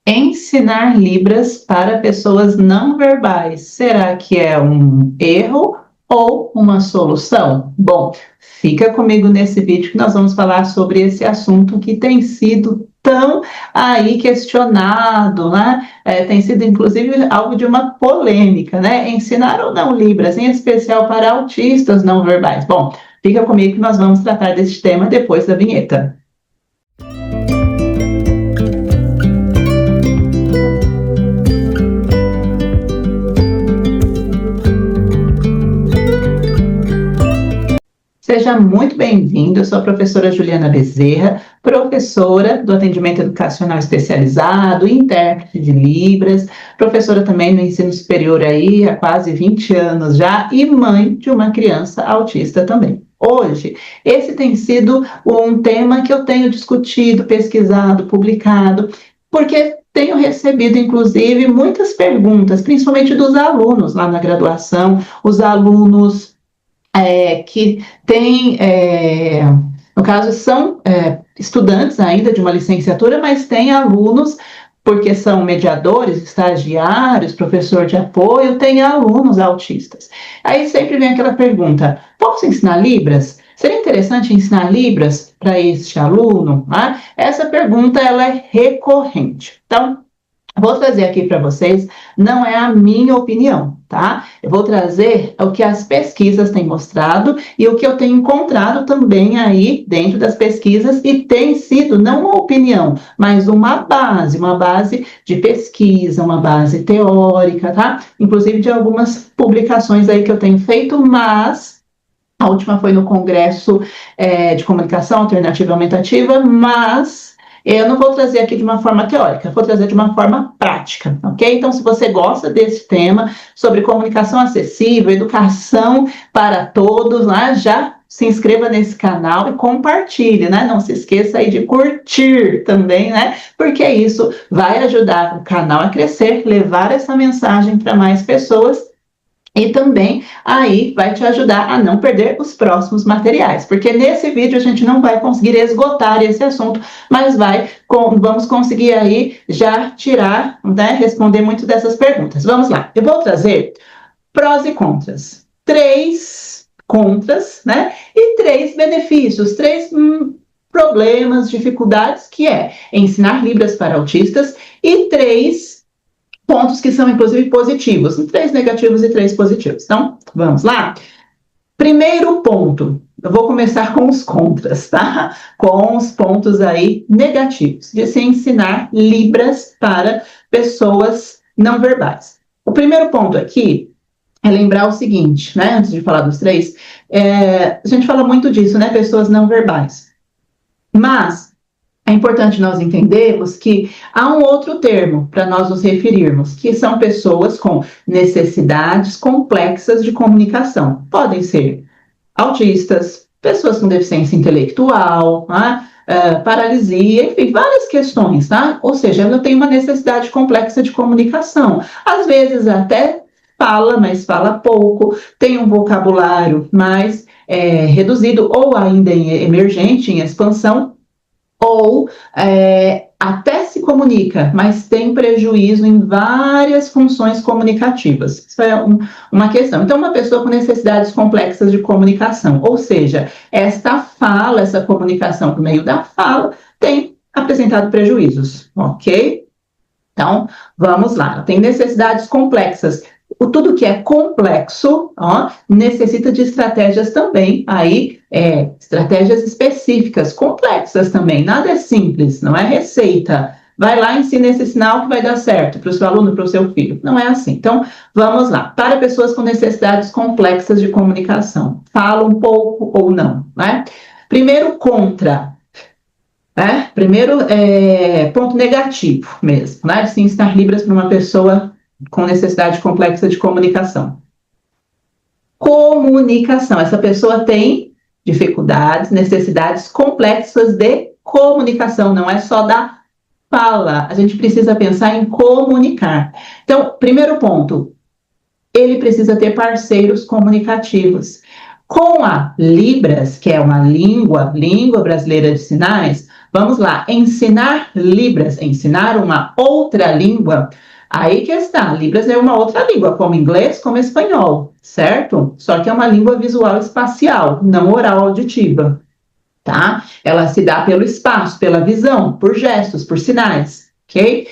Ensinar Libras para pessoas não verbais, será que é um erro ou uma solução? Bom, fica comigo nesse vídeo que nós vamos falar sobre esse assunto que tem sido tão aí questionado, né? Tem sido inclusive alvo de uma polêmica, né? Ensinar ou não Libras, em especial para autistas não verbais. Bom, fica comigo que nós vamos tratar desse tema depois da vinheta. Seja muito bem-vindo, eu sou a professora Juliana Bezerra, professora do atendimento educacional especializado, intérprete de Libras, professora também no ensino superior aí há quase 20 anos já e mãe de uma criança autista também. Hoje, esse tem sido um tema que eu tenho discutido, pesquisado, publicado, porque tenho recebido, inclusive, muitas perguntas, principalmente dos alunos lá na graduação, os alunos que têm, no caso, são estudantes ainda de uma licenciatura, mas têm alunos, porque são mediadores, estagiários, professor de apoio, tem alunos autistas. Aí sempre vem aquela pergunta, posso ensinar Libras? Seria interessante ensinar Libras para este aluno? Né? Essa pergunta ela é recorrente. Então, vou trazer aqui para vocês, não é a minha opinião, tá? Eu vou trazer o que as pesquisas têm mostrado e o que eu tenho encontrado também aí dentro das pesquisas e tem sido não uma opinião, mas uma base de pesquisa, uma base teórica, tá? Inclusive de algumas publicações aí que eu tenho feito, mas a última foi no Congresso de Comunicação Alternativa e Aumentativa, mas eu não vou trazer aqui de uma forma teórica, vou trazer de uma forma prática, ok? Então, se você gosta desse tema sobre comunicação acessível, educação para todos, né, já se inscreva nesse canal e compartilhe, né? Não se esqueça aí de curtir também, né? Porque isso vai ajudar o canal a crescer, levar essa mensagem para mais pessoas. E também aí vai te ajudar a não perder os próximos materiais, porque nesse vídeo a gente não vai conseguir esgotar esse assunto, mas vamos conseguir aí já tirar, né, responder muito dessas perguntas. Vamos lá, eu vou trazer prós e contras. 3 contras, né, e 3 benefícios, 3 problemas, dificuldades, que é ensinar Libras para autistas e 3 pontos que são, inclusive, positivos. 3 negativos e 3 positivos. Então, vamos lá? Primeiro ponto, eu vou começar com os contras, tá? Com os pontos aí negativos de se ensinar Libras para pessoas não verbais. O primeiro ponto aqui é lembrar o seguinte, né? Antes de falar dos 3, a gente fala muito disso, né? Pessoas não verbais. Mas é importante nós entendermos que há um outro termo para nós nos referirmos, que são pessoas com necessidades complexas de comunicação. Podem ser autistas, pessoas com deficiência intelectual, né? Paralisia, enfim, várias questões, tá? Ou seja, ela tem uma necessidade complexa de comunicação. Às vezes até fala, mas fala pouco, tem um vocabulário mais reduzido ou ainda emergente, em expansão, ou até se comunica, mas tem prejuízo em várias funções comunicativas. Isso é uma questão. Então, uma pessoa com necessidades complexas de comunicação, ou seja, essa comunicação por meio da fala, tem apresentado prejuízos, ok? Então, vamos lá. Tem necessidades complexas. Tudo que é complexo, necessita de estratégias também, estratégias específicas, complexas também, nada é simples, não é receita, vai lá e ensina esse sinal que vai dar certo para o seu aluno, para o seu filho, não é assim. Então, vamos lá, para pessoas com necessidades complexas de comunicação, fala um pouco ou não, né? Primeiro ponto negativo mesmo, né, de se ensinar Libras para uma pessoa com necessidade complexa de comunicação. Comunicação. Essa pessoa tem dificuldades, necessidades complexas de comunicação, não é só da fala. A gente precisa pensar em comunicar. Então, primeiro ponto, ele precisa ter parceiros comunicativos. Com a Libras, que é uma língua brasileira de sinais, Vamos lá, ensinar Libras, ensinar uma outra língua. Aí que está, Libras é uma outra língua, como inglês, como espanhol, certo? Só que é uma língua visual espacial, não oral auditiva, tá? Ela se dá pelo espaço, pela visão, por gestos, por sinais, ok?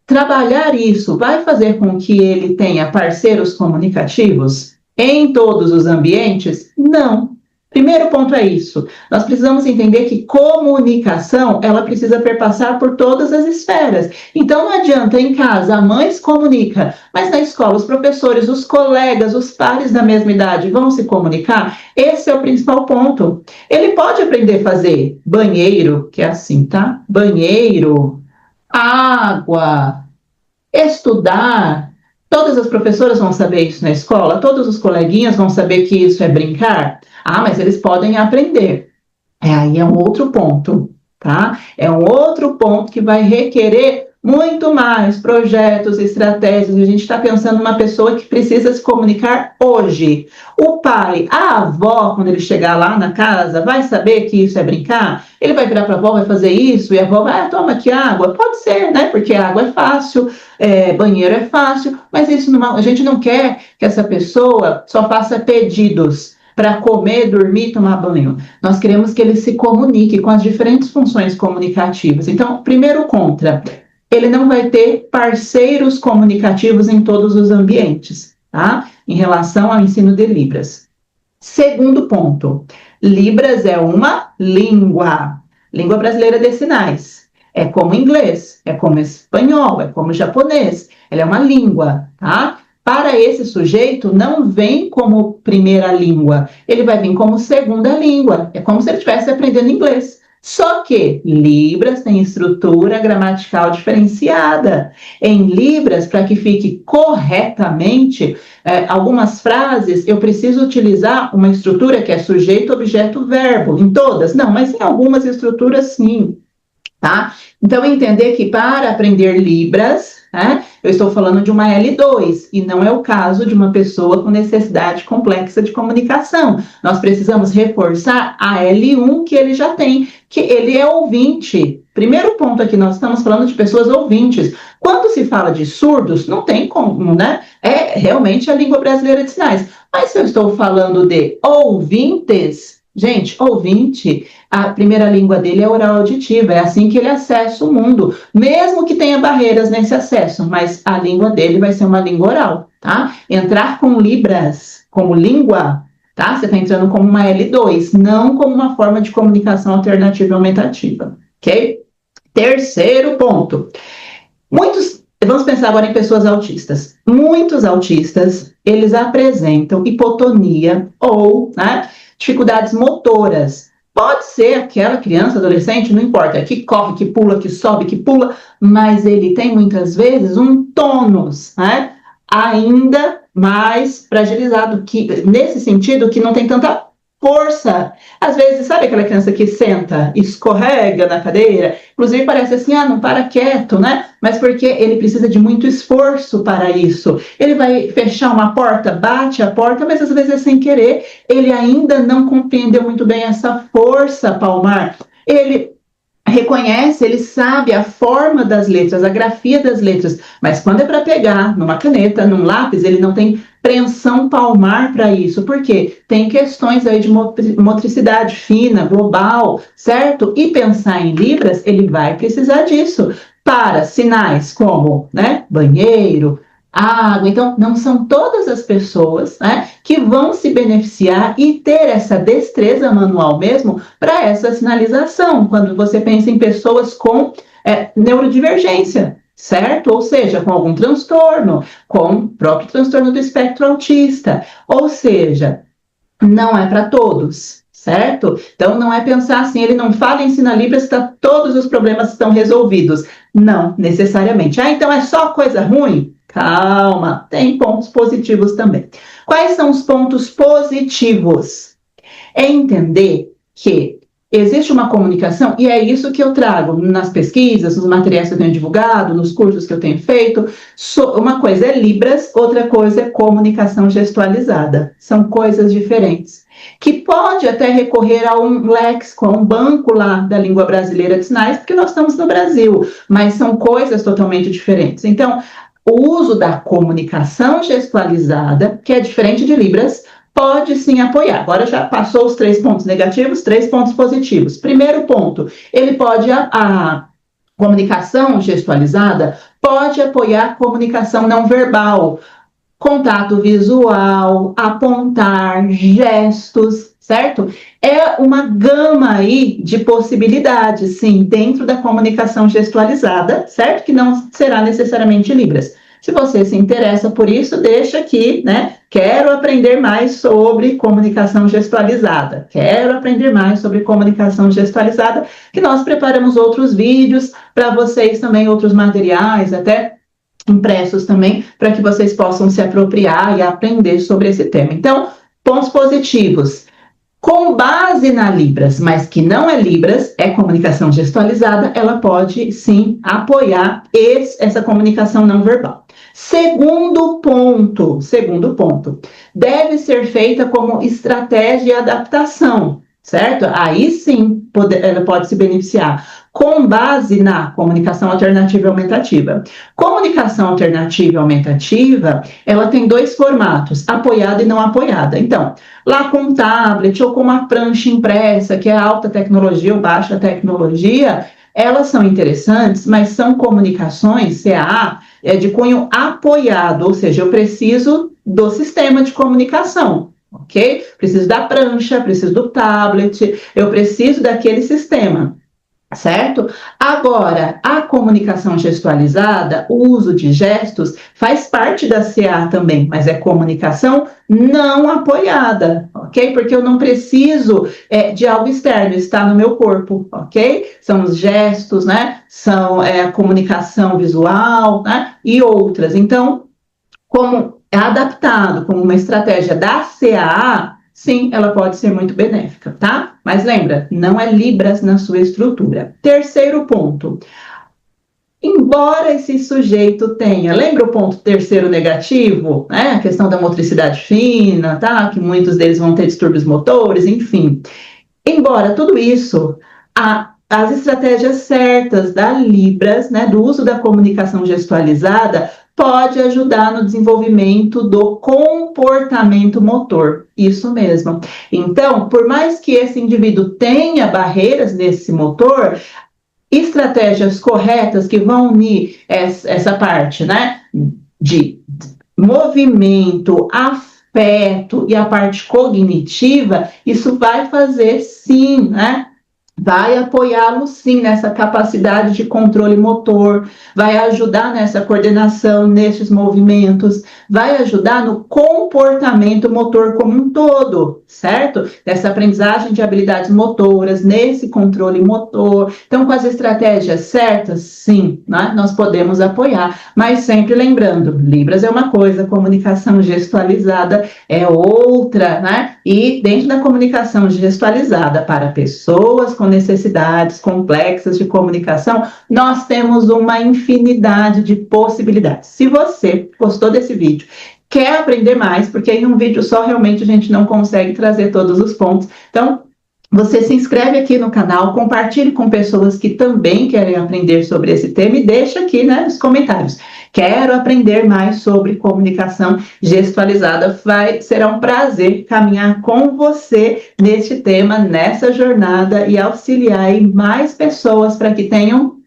Trabalhar isso vai fazer com que ele tenha parceiros comunicativos em todos os ambientes? Não. Primeiro ponto é isso. Nós precisamos entender que comunicação, ela precisa perpassar por todas as esferas. Então, não adianta em casa a mãe se comunica, mas na escola os professores, os colegas, os pares da mesma idade vão se comunicar? Esse é o principal ponto. Ele pode aprender a fazer banheiro, que é assim, tá? Banheiro, água, estudar. Todas as professoras vão saber isso na escola, todos os coleguinhas vão saber que isso é brincar. Ah, mas eles podem aprender. Aí é um outro ponto, tá? É um outro ponto que vai requerer muito mais projetos, estratégias. A gente está pensando numa pessoa que precisa se comunicar hoje. O pai, a avó, quando ele chegar lá na casa, vai saber que isso é brincar? Ele vai virar para a avó, vai fazer isso, e a avó vai, toma aqui água. Pode ser, né? Porque água é fácil, banheiro é fácil, mas isso não, a gente não quer que essa pessoa só faça pedidos para comer, dormir, tomar banho. Nós queremos que ele se comunique com as diferentes funções comunicativas. Então, primeiro contra, ele não vai ter parceiros comunicativos em todos os ambientes, tá? Em relação ao ensino de Libras. Segundo ponto, Libras é uma língua brasileira de sinais. É como inglês, é como espanhol, é como japonês. Ela é uma língua, tá? Para esse sujeito, não vem como primeira língua, ele vai vir como segunda língua. É como se ele estivesse aprendendo inglês. Só que Libras tem estrutura gramatical diferenciada. Em Libras, para que fique corretamente, algumas frases eu preciso utilizar uma estrutura que é sujeito, objeto, verbo. Em todas? Não, mas em algumas estruturas sim. Tá? Então, entender que para aprender Libras, eu estou falando de uma L2 e não é o caso de uma pessoa com necessidade complexa de comunicação. Nós precisamos reforçar a L1 que ele já tem, que ele é ouvinte. Primeiro ponto aqui, nós estamos falando de pessoas ouvintes. Quando se fala de surdos, não tem como, né? É realmente a língua brasileira de sinais. Mas se eu estou falando de ouvintes, gente, ouvinte, a primeira língua dele é oral auditiva, é assim que ele acessa o mundo, mesmo que tenha barreiras nesse acesso, mas a língua dele vai ser uma língua oral, tá? Entrar com Libras como língua, tá? Você está entrando como uma L2, não como uma forma de comunicação alternativa e aumentativa, ok? Terceiro ponto. Vamos pensar agora em pessoas autistas. Muitos autistas, eles apresentam hipotonia ou, né, dificuldades motoras. Pode ser aquela criança, adolescente, não importa, que corre, que pula, que sobe, que pula, mas ele tem muitas vezes um tônus, né, ainda mais fragilizado, que, nesse sentido, que não tem tanta força. Às vezes, sabe aquela criança que senta, escorrega na cadeira? Inclusive parece assim, não para quieto, né? Mas porque ele precisa de muito esforço para isso. Ele vai fechar uma porta, bate a porta, mas às vezes é sem querer. Ele ainda não compreendeu muito bem essa força palmar. Ele reconhece, ele sabe a forma das letras, a grafia das letras, mas quando é para pegar numa caneta, num lápis, ele não tem preensão palmar para isso. Por quê? Tem questões aí de motricidade fina, global, certo? E pensar em Libras, ele vai precisar disso para sinais como, né, banheiro, água. Então, não são todas as pessoas, né, que vão se beneficiar e ter essa destreza manual mesmo para essa sinalização, quando você pensa em pessoas com neurodivergência, certo? Ou seja, com algum transtorno, com o próprio transtorno do espectro autista. Ou seja, não é para todos, certo? Então, não é pensar assim, ele não fala em ensina Libras, todos os problemas estão resolvidos. Não, necessariamente. Então é só coisa ruim? Calma, tem pontos positivos também. Quais são os pontos positivos? É entender que existe uma comunicação, e é isso que eu trago nas pesquisas, nos materiais que eu tenho divulgado, nos cursos que eu tenho feito. Uma coisa é Libras, outra coisa é comunicação gestualizada. São coisas diferentes. Que pode até recorrer a um léxico, a um banco lá da língua brasileira de sinais, porque nós estamos no Brasil, mas são coisas totalmente diferentes. Então, o uso da comunicação gestualizada, que é diferente de Libras, pode sim apoiar. Agora já passou os 3 pontos negativos, 3 pontos positivos. Primeiro ponto, ele pode, a comunicação gestualizada pode apoiar a comunicação não verbal, contato visual, apontar, gestos, certo? É uma gama aí de possibilidades, sim, dentro da comunicação gestualizada, certo? Que não será necessariamente Libras. Se você se interessa por isso, deixa aqui, né? Quero aprender mais sobre comunicação gestualizada. Quero aprender mais sobre comunicação gestualizada, que nós preparamos outros vídeos para vocês também, outros materiais, até impressos também, para que vocês possam se apropriar e aprender sobre esse tema. Então, pontos positivos. Com base na Libras, mas que não é Libras, é comunicação gestualizada, ela pode sim apoiar essa comunicação não verbal. Segundo ponto, deve ser feita como estratégia de adaptação, certo? Aí sim ela pode se beneficiar com base na comunicação alternativa e aumentativa. Comunicação alternativa e aumentativa, ela tem 2 formatos, apoiada e não apoiada. Então, lá com um tablet ou com uma prancha impressa, que é alta tecnologia ou baixa tecnologia, elas são interessantes, mas são comunicações, CAA, de cunho apoiado, ou seja, eu preciso do sistema de comunicação, ok? Preciso da prancha, preciso do tablet, eu preciso daquele sistema. Certo? Agora, a comunicação gestualizada, o uso de gestos, faz parte da CA também, mas é comunicação não apoiada, ok? Porque eu não preciso de algo externo, está no meu corpo, ok? São os gestos, né? São a comunicação visual, né? E outras. Então, como é adaptado como uma estratégia da CAA, sim, ela pode ser muito benéfica, tá? Mas lembra, não é Libras na sua estrutura. Terceiro ponto. Embora esse sujeito tenha, lembra o ponto terceiro negativo, né? A questão da motricidade fina, tá? Que muitos deles vão ter distúrbios motores, enfim. Embora tudo isso, as estratégias certas da Libras, né, do uso da comunicação gestualizada, pode ajudar no desenvolvimento do comportamento motor. Isso mesmo. Então, por mais que esse indivíduo tenha barreiras nesse motor, estratégias corretas que vão unir essa parte, né, de movimento, afeto e a parte cognitiva, isso vai fazer sim, né? Vai apoiá-lo sim nessa capacidade de controle motor, vai ajudar nessa coordenação, nesses movimentos, vai ajudar no comportamento motor como um todo, certo? Nessa aprendizagem de habilidades motoras, nesse controle motor. Então, com as estratégias certas, sim, né, nós podemos apoiar, mas sempre lembrando, Libras é uma coisa, comunicação gestualizada é outra, né? E dentro da comunicação gestualizada para pessoas com necessidades complexas de comunicação, nós temos uma infinidade de possibilidades. Se você gostou desse vídeo, quer aprender mais, porque em um vídeo só realmente a gente não consegue trazer todos os pontos, então você se inscreve aqui no canal, compartilhe com pessoas que também querem aprender sobre esse tema e deixa aqui, né, nos comentários. Quero aprender mais sobre comunicação gestualizada. Será um prazer caminhar com você neste tema, nessa jornada e auxiliar mais pessoas para que tenham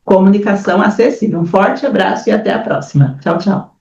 comunicação acessível. Um forte abraço e até a próxima. Tchau, tchau.